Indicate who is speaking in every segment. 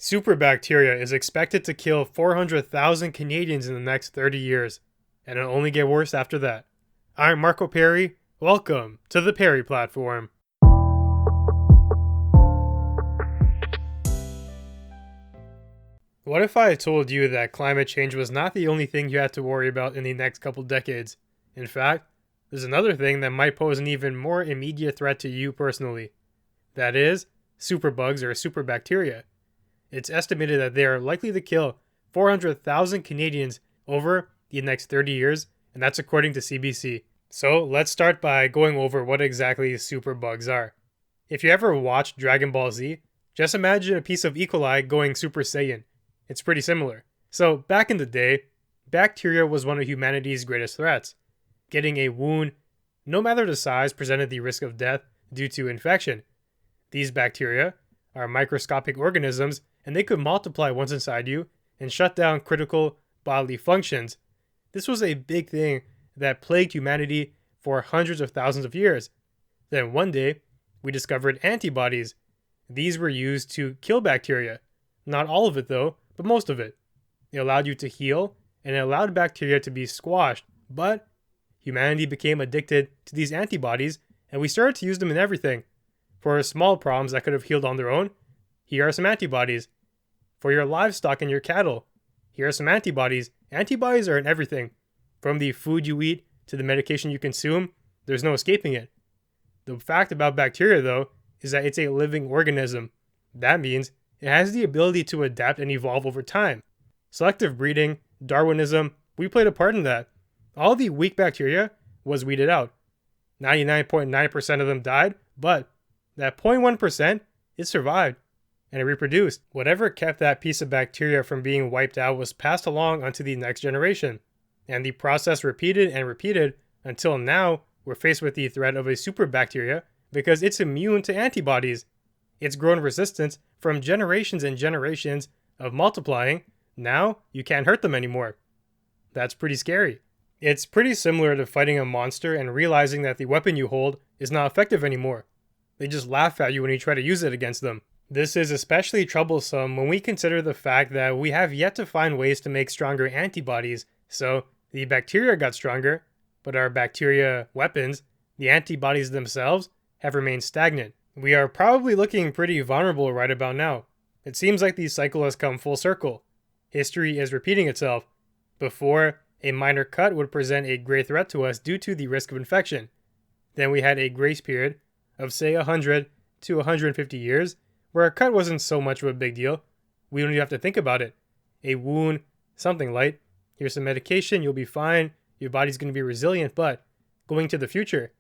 Speaker 1: Superbacteria is expected to kill 400,000 Canadians in the next 30 years, and it'll only get worse after that. I'm Marco Perri. Welcome to the Perri platform. What if I told you that climate change was not the only thing you had to worry about in the next couple decades? In fact, there's another thing that might pose an even more immediate threat to you personally. That is, superbugs or superbacteria. It's estimated that they are likely to kill 400,000 Canadians over the next 30 years, and that's according to CBC. So let's start by going over what exactly superbugs are. If you ever watched Dragon Ball Z, just imagine a piece of E. coli going Super Saiyan. It's pretty similar. So back in the day, bacteria was one of humanity's greatest threats. Getting a wound, no matter the size, presented the risk of death due to infection. These bacteria are microscopic organisms, and they could multiply once inside you and shut down critical bodily functions. This was a big thing that plagued humanity for hundreds of thousands of years. Then one day, we discovered antibodies. These were used to kill bacteria. Not all of it though, but most of it. It allowed you to heal, and it allowed bacteria to be squashed. But humanity became addicted to these antibodies, and we started to use them in everything. For small problems that could have healed on their own, here are some antibodies. For your livestock and your cattle, here are some antibodies. Antibodies are in everything. From the food you eat to the medication you consume, there's no escaping it. The fact about bacteria, though, is that it's a living organism. That means it has the ability to adapt and evolve over time. Selective breeding, Darwinism, we played a part in that. All the weak bacteria was weeded out. 99.9% of them died, but that 0.1%, it survived, and it reproduced. Whatever kept that piece of bacteria from being wiped out was passed along onto the next generation. And the process repeated and repeated until now we're faced with the threat of a superbacteria because it's immune to antibodies. It's grown resistance from generations and generations of multiplying. Now you can't hurt them anymore. That's pretty scary. It's pretty similar to fighting a monster and realizing that the weapon you hold is not effective anymore. They just laugh at you when you try to use it against them. This is especially troublesome when we consider the fact that we have yet to find ways to make stronger antibodies. So the bacteria got stronger, but our bacteria weapons, the antibodies themselves, have remained stagnant. We are probably looking pretty vulnerable right about now. It seems like the cycle has come full circle. History is repeating itself. Before, a minor cut would present a great threat to us due to the risk of infection. Then we had a grace period of say 100 to 150 years, where a cut wasn't so much of a big deal. We don't even have to think about it. A wound, something light. Here's some medication, you'll be fine. Your body's going to be resilient, but going to the future,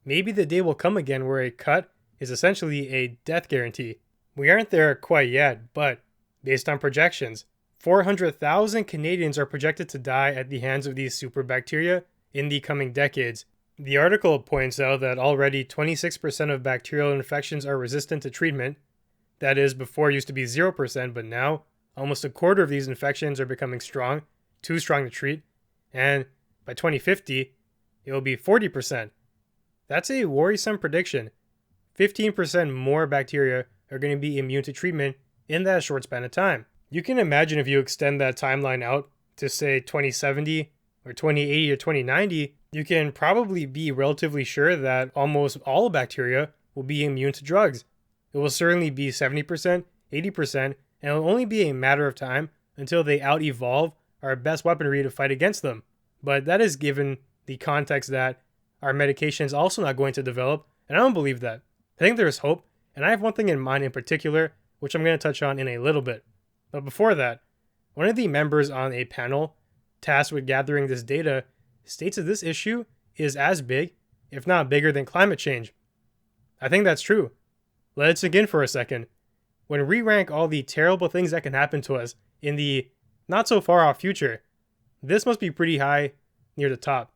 Speaker 1: maybe the day will come again where a cut is essentially a death guarantee. We aren't there quite yet, but based on projections, 400,000 Canadians are projected to die at the hands of these superbacteria in the coming decades. The article points out that already 26% of bacterial infections are resistant to treatment. That is, before it used to be 0%, but now almost a quarter of these infections are becoming strong, too strong to treat, and by 2050, it will be 40%. That's a worrisome prediction. 15% more bacteria are going to be immune to treatment in that short span of time. You can imagine if you extend that timeline out to say 2070 or 2080 or 2090, you can probably be relatively sure that almost all bacteria will be immune to drugs. It will certainly be 70%, 80%, and it'll only be a matter of time until they out-evolve our best weaponry to fight against them. But that is given the context that our medication is also not going to develop, and I don't believe that. I think there's hope, and I have one thing in mind in particular, which I'm going to touch on in a little bit. But before that, one of the members on a panel tasked with gathering this data states that this issue is as big, if not bigger, than climate change. I think that's true. Let it sink in for a second. When we rank all the terrible things that can happen to us in the not so far off future, this must be pretty high near the top.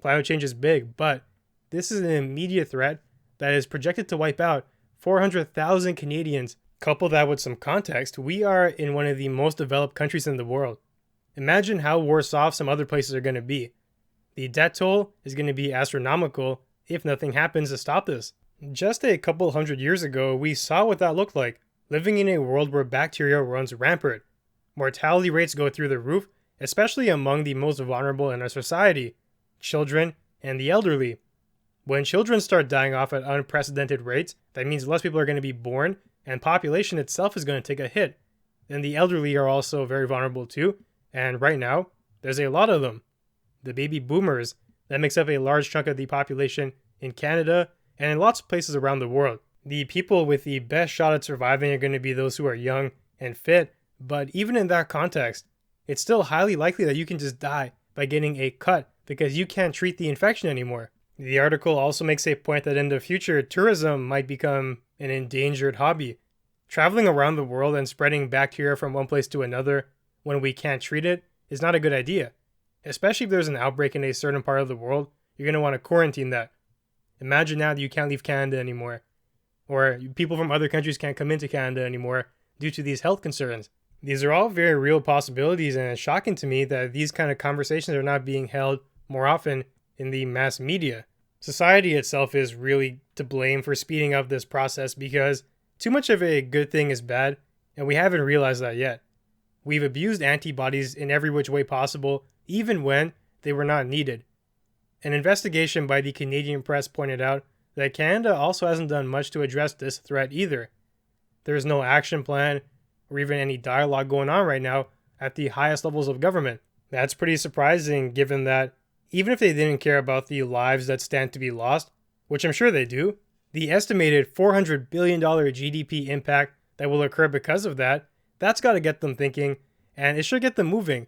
Speaker 1: Climate change is big, but this is an immediate threat that is projected to wipe out 400,000 Canadians. Couple that with some context, we are in one of the most developed countries in the world. Imagine how worse off some other places are going to be. The death toll is going to be astronomical if nothing happens to stop this. Just a couple hundred years ago, we saw what that looked like. living in a world where bacteria runs rampant. Mortality rates go through the roof, especially among the most vulnerable in our society, children and the elderly. When children start dying off at unprecedented rates, that means less people are going to be born, and population itself is going to take a hit. And the elderly are also very vulnerable too, and right now, there's a lot of them. The baby boomers, that makes up a large chunk of the population in Canada and in lots of places around the world. The people with the best shot at surviving are going to be those who are young and fit, but even in that context, it's still highly likely that you can just die by getting a cut because you can't treat the infection anymore. The article also makes a point that in the future, tourism might become an endangered hobby. Traveling around the world and spreading bacteria from one place to another when we can't treat it is not a good idea. Especially if there's an outbreak in a certain part of the world, you're going to want to quarantine that. Imagine now that you can't leave Canada anymore, or people from other countries can't come into Canada anymore due to these health concerns. These are all very real possibilities, and it's shocking to me that these kind of conversations are not being held more often in the mass media. Society itself is really to blame for speeding up this process because too much of a good thing is bad, and we haven't realized that yet. We've abused antibodies in every which way possible, even when they were not needed. An investigation by the Canadian press pointed out that Canada also hasn't done much to address this threat either. There is no action plan or even any dialogue going on right now at the highest levels of government. That's pretty surprising given that even if they didn't care about the lives that stand to be lost, which I'm sure they do, the estimated $400 billion GDP impact that will occur because of that, that's got to get them thinking, and it should get them moving.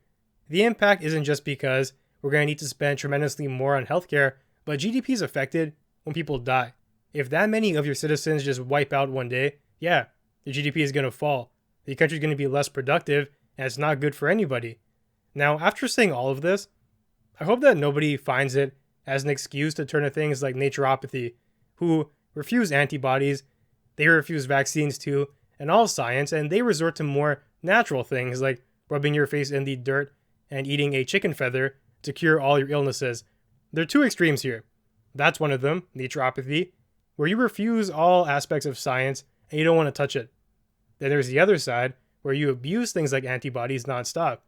Speaker 1: The impact isn't just because we're going to need to spend tremendously more on healthcare, but GDP is affected when people die. If that many of your citizens just wipe out one day, yeah, the GDP is going to fall. The country's going to be less productive, and it's not good for anybody. Now, after saying all of this, I hope that nobody finds it as an excuse to turn to things like naturopathy, who refuse antibodies, they refuse vaccines too, and all science, and they resort to more natural things like rubbing your face in the dirt and eating a chicken feather to cure all your illnesses. There are two extremes here. That's one of them, naturopathy, where you refuse all aspects of science and you don't want to touch it. Then there's the other side, where you abuse things like antibodies nonstop.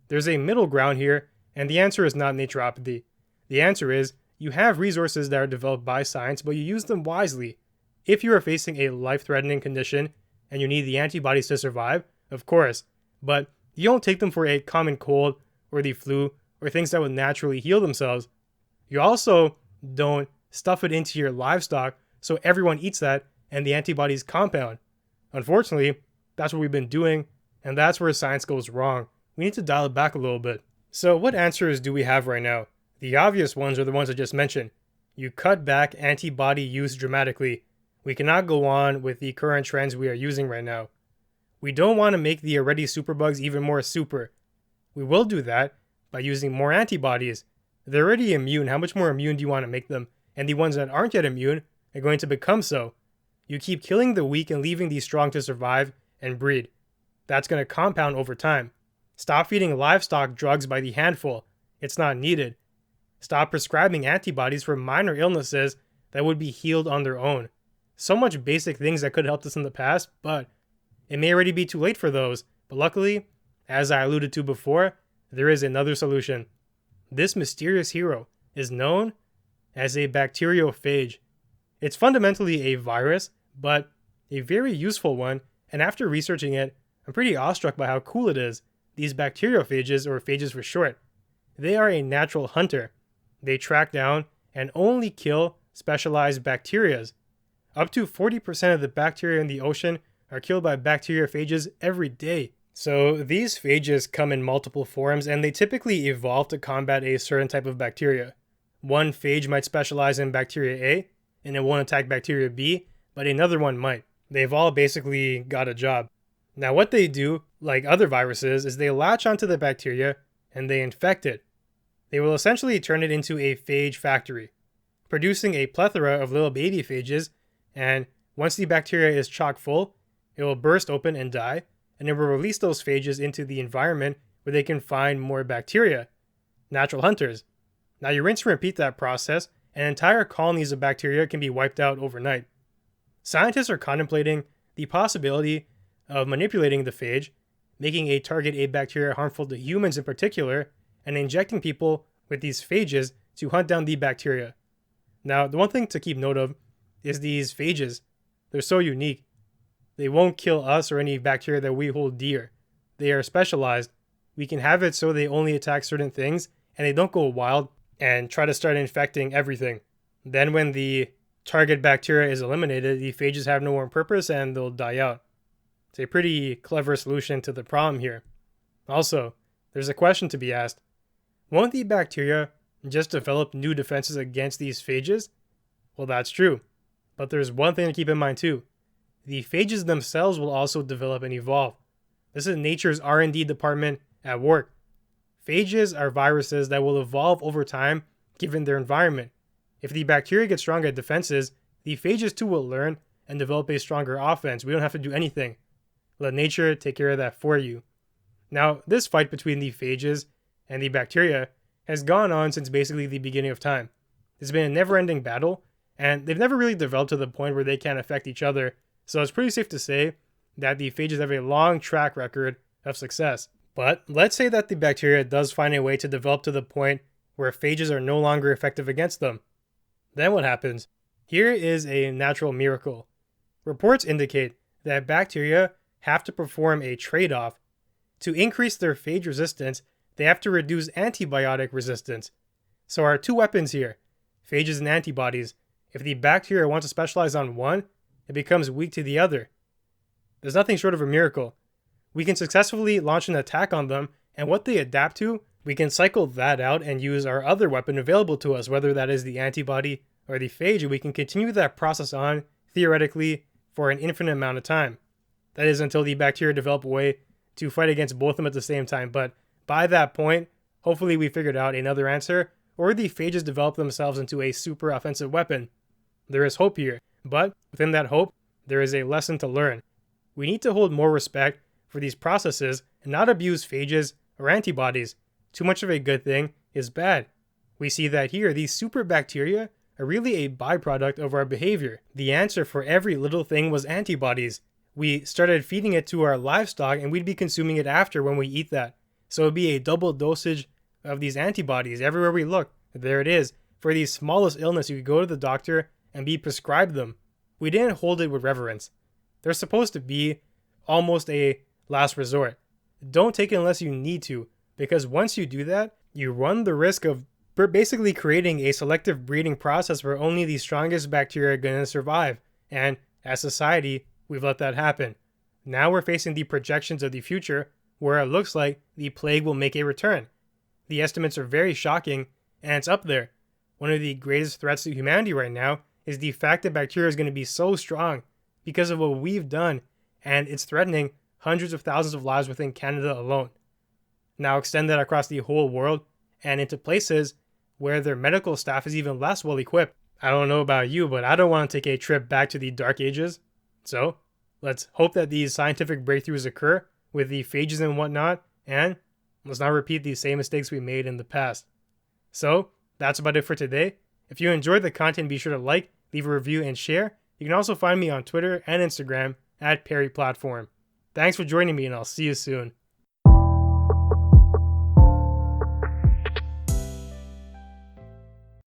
Speaker 1: There's a middle ground here, and the answer is not naturopathy. The answer is you have resources that are developed by science, but you use them wisely. If you are facing a life-threatening condition and you need the antibodies to survive, of course, but you don't take them for a common cold or the flu or things that would naturally heal themselves. You also don't stuff it into your livestock so everyone eats that and the antibodies compound. Unfortunately, that's what we've been doing, and that's where science goes wrong. We need to dial it back a little bit. So what answers do we have right now? The obvious ones are the ones I just mentioned. You cut back antibody use dramatically. We cannot go on with the current trends we are using right now. We don't want to make the already superbugs even more super. We will do that by using more antibodies. They're already immune. How much more immune do you want to make them? And the ones that aren't yet immune are going to become so. You keep killing the weak and leaving the strong to survive and breed. That's going to compound over time. Stop feeding livestock drugs by the handful. It's not needed. Stop prescribing antibodies for minor illnesses that would be healed on their own. So much basic things that could have helped us in the past, but it may already be too late for those. But luckily, as I alluded to before, there is another solution. This mysterious hero is known as a bacteriophage. It's fundamentally a virus, but a very useful one, and after researching it, I'm pretty awestruck by how cool it is. These bacteriophages, or phages for short, they are a natural hunter. They track down and only kill specialized bacterias. Up to 40% of the bacteria in the ocean are killed by bacteriophages every day. So these phages come in multiple forms, and they typically evolve to combat a certain type of bacteria. One phage might specialize in bacteria A, and it won't attack bacteria B, but another one might. They've all basically got a job. Now what they do, like other viruses, is they latch onto the bacteria and they infect it. They will essentially turn it into a phage factory, producing a plethora of little baby phages, and once the bacteria is chock full, it will burst open and die, and it will release those phages into the environment where they can find more bacteria, natural hunters. Now you rinse and repeat that process, and entire colonies of bacteria can be wiped out overnight. Scientists are contemplating the possibility of manipulating the phage, making a target A bacteria harmful to humans in particular, and injecting people with these phages to hunt down the bacteria. Now, the one thing to keep note of is these phages. They're so unique. They won't kill us or any bacteria that we hold dear. They are specialized. We can have it so they only attack certain things, and they don't go wild and try to start infecting everything. Then when the target bacteria is eliminated, the phages have no more purpose and they'll die out. It's a pretty clever solution to the problem here. Also, there's a question to be asked. Won't the bacteria just develop new defenses against these phages? Well, that's true. But there's one thing to keep in mind too. The phages themselves will also develop and evolve. This is nature's R&D department at work. Phages are viruses that will evolve over time given their environment. If the bacteria get strong at defenses, the phages too will learn and develop a stronger offense. We don't have to do anything. Let nature take care of that for you. Now, this fight between the phages and the bacteria has gone on since basically the beginning of time. It's been a never-ending battle, and they've never really developed to the point where they can affect each other, so it's pretty safe to say that the phages have a long track record of success. But let's say that the bacteria does find a way to develop to the point where phages are no longer effective against them. Then what happens? Here is a natural miracle. Reports indicate that bacteria have to perform a trade-off. To increase their phage resistance, they have to reduce antibiotic resistance. So our two weapons here, phages and antibodies, if the bacteria wants to specialize on one, it becomes weak to the other. There's nothing short of a miracle. We can successfully launch an attack on them, and what they adapt to, we can cycle that out and use our other weapon available to us, whether that is the antibody or the phage, and we can continue that process on, theoretically, for an infinite amount of time. That is until the bacteria develop a way to fight against both of them at the same time. But by that point, hopefully we figured out another answer, or the phages develop themselves into a super offensive weapon. There is hope here, but within that hope, there is a lesson to learn. We need to hold more respect for these processes and not abuse phages or antibodies. Too much of a good thing is bad. We see that here, these super bacteria are really a byproduct of our behavior. The answer for every little thing was antibodies. We started feeding it to our livestock and we'd be consuming it after when we eat that. So it'd be a double dosage of these antibodies everywhere we look. There it is. For the smallest illness, you could go to the doctor and be prescribed them. We didn't hold it with reverence. They're supposed to be almost a last resort. Don't take it unless you need to, because once you do that, you run the risk of basically creating a selective breeding process where only the strongest bacteria are going to survive. And as society, we've let that happen. Now we're facing the projections of the future where it looks like the plague will make a return. The estimates are very shocking, and it's up there. One of the greatest threats to humanity right now is the fact that bacteria is going to be so strong because of what we've done, and it's threatening hundreds of thousands of lives within Canada alone. Now extend that across the whole world and into places where their medical staff is even less well equipped. I don't know about you, but I don't want to take a trip back to the Dark Ages. So let's hope that these scientific breakthroughs occur with the phages and whatnot, and let's not repeat the same mistakes we made in the past. So that's about it for today. If you enjoyed the content, be sure to like, leave a review, and share. You can also find me on Twitter and Instagram at Perri Platform. Thanks for joining me, and I'll see you soon.